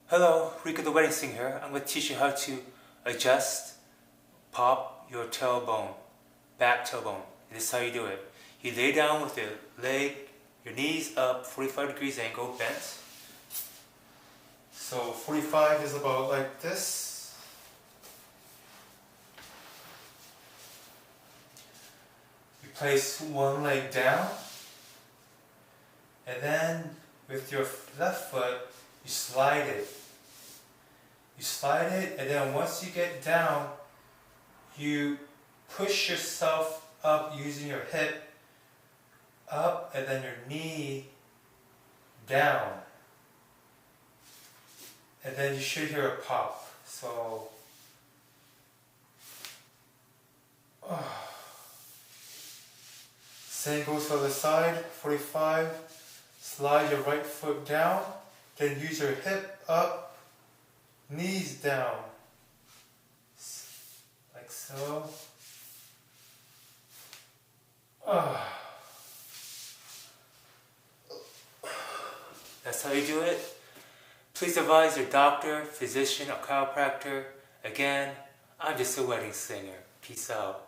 Hello, Rico the Wedding Singer here. I'm going to teach you how to adjust, pop your tailbone, back tailbone. This is how you do it. You lay down with your your knees up, 45 degrees angle, bent. So 45 is about like this. You place one leg down, and then with your left foot, you slide it. You slide it, and then once you get down, you push yourself up using your hip up, and then your knee down. And then you should hear a pop. So, same goes for the side, 45. Slide your right foot down, then use your hip up, knees down, like so. That's how you do it. Please advise your doctor, physician, or chiropractor. Again, I'm just a wedding singer. Peace out.